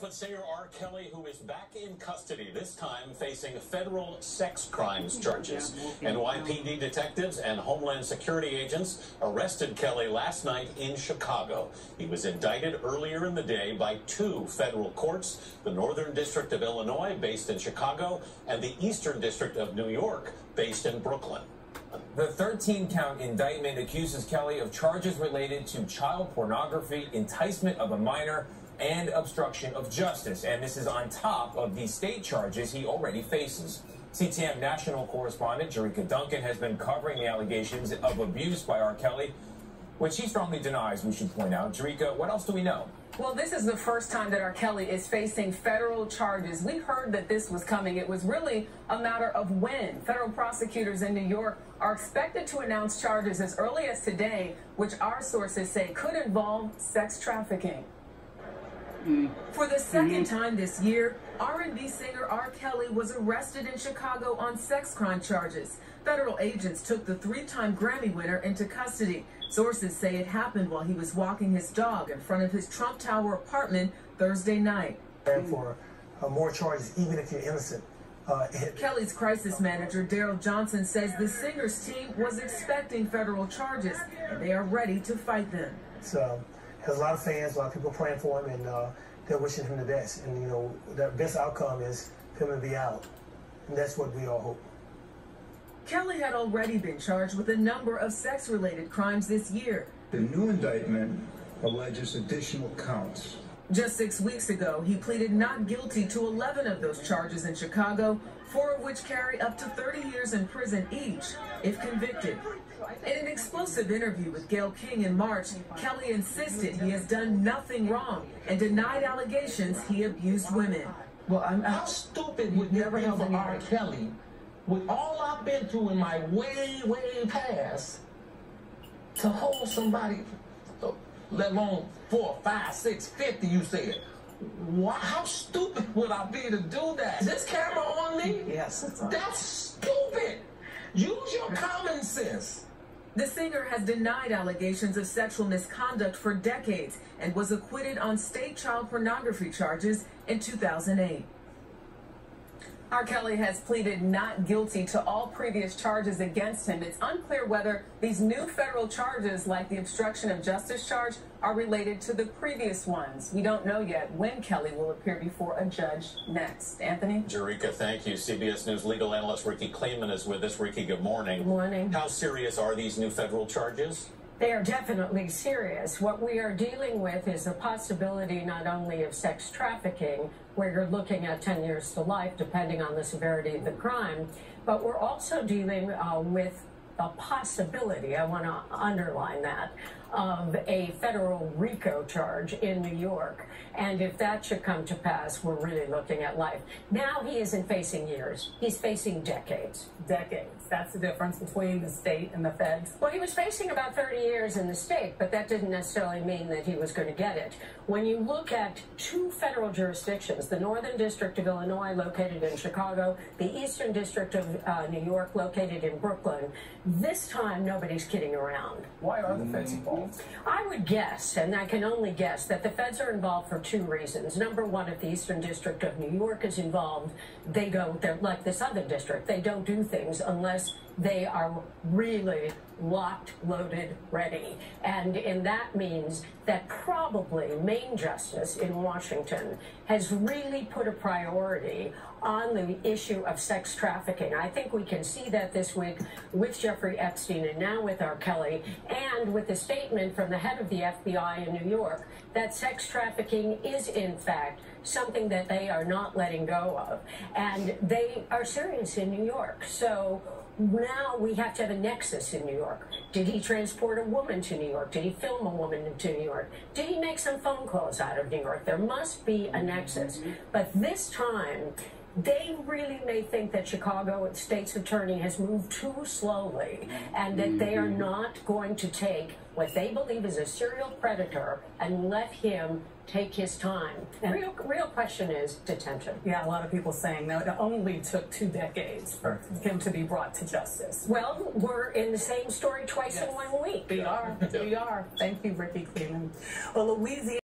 off with singer R. Kelly, who is back in custody, this time facing federal sex crimes charges. NYPD detectives and Homeland Security agents arrested Kelly last night in Chicago. He was indicted earlier in the day by two federal courts, the Northern District of Illinois, based in Chicago, and the Eastern District of New York, based in Brooklyn. The 13-count indictment accuses Kelly of charges related to child pornography, enticement of a minor, and obstruction of justice. And this is on top of the state charges he already faces. CTM national correspondent Jerika Duncan has been covering the allegations of abuse by R. Kelly, which he strongly denies, we should point out. Jerika, what else do we know? Well, this is the first time that R. Kelly is facing federal charges. We heard that this was coming. It was really a matter of when. Federal prosecutors in New York are expected to announce charges as early as today, which our sources say could involve sex trafficking. For the second time this year, R&B singer R. Kelly was arrested in Chicago on sex crime charges. Federal agents took the three-time Grammy winner into custody. Sources say it happened while he was walking his dog in front of his Trump Tower apartment Thursday night. And for more charges, even if you're innocent. Kelly's crisis manager, Daryl Johnson, says the singer's team was expecting federal charges, and they are ready to fight them. So, has a lot of fans, a lot of people praying for him, and they're wishing him the best. And, you know, the best outcome is him to be out. And that's what we all hope. Kelly had already been charged with a number of sex-related crimes this year. The new indictment alleges additional counts. Just 6 weeks ago, he pleaded not guilty to 11 of those charges in Chicago, 4 of which carry up to 30 years in prison each, if convicted. In an explosive interview with Gayle King in March, Kelly insisted he has done nothing wrong and denied allegations he abused women. Well, how stupid would you be for R. Kelly, with all I've been through in my way past, to hold somebody, let alone 4, 5, 6, 50, you said. How stupid would I be to do that? Is this camera on me? Yes. That's stupid. Use your common sense. The singer has denied allegations of sexual misconduct for decades and was acquitted on state child pornography charges in 2008. R. Kelly has pleaded not guilty to all previous charges against him. It's unclear whether these new federal charges, like the obstruction of justice charge, are related to the previous ones. We don't know yet when Kelly will appear before a judge next. Anthony? Jerika, thank you. CBS News legal analyst Ricky Kleeman is with us. Ricky, good morning. Good morning. How serious are these new federal charges? They are definitely serious. What we are dealing with is the possibility not only of sex trafficking, where you're looking at 10 years to life, depending on the severity of the crime, but we're also dealing with a possibility, I want to underline that, of a federal RICO charge in New York. And if that should come to pass, we're really looking at life. Now he isn't facing years. He's facing decades. Decades. That's the difference between the state and the feds. Well, he was facing about 30 years in the state, but that didn't necessarily mean that he was going to get it. When you look at two federal jurisdictions, the Northern District of Illinois, located in Chicago, the Eastern District of New York, located in Brooklyn, this time nobody's kidding around. Why are the feds involved? I would guess, and I can only guess, that the feds are involved for two reasons. Number one, if the Eastern District of New York is involved, they're like this other district. They don't do things unless they are really locked, loaded, ready. And that means that probably Main Justice in Washington has really put a priority on the issue of sex trafficking. I think we can see that this week with Jeffrey Epstein and now with R. Kelly, and with the statement from the head of the FBI in New York that sex trafficking is, in fact, something that they are not letting go of. And they are serious in New York. So now we have to have a nexus in New York. Did he transport a woman to New York? Did he film a woman to New York? Did he make some phone calls out of New York? There must be a nexus. But this time, they really may think that Chicago State's attorney has moved too slowly and that they are not going to take what they believe is a serial predator and let him take his time. Real question is detention. Yeah, a lot of people saying that it only took 2 decades for him to be brought to justice. Well, we're in the same story twice in 1 week. We are. We are. Thank you, Ricky Kleeman. Well, Louisiana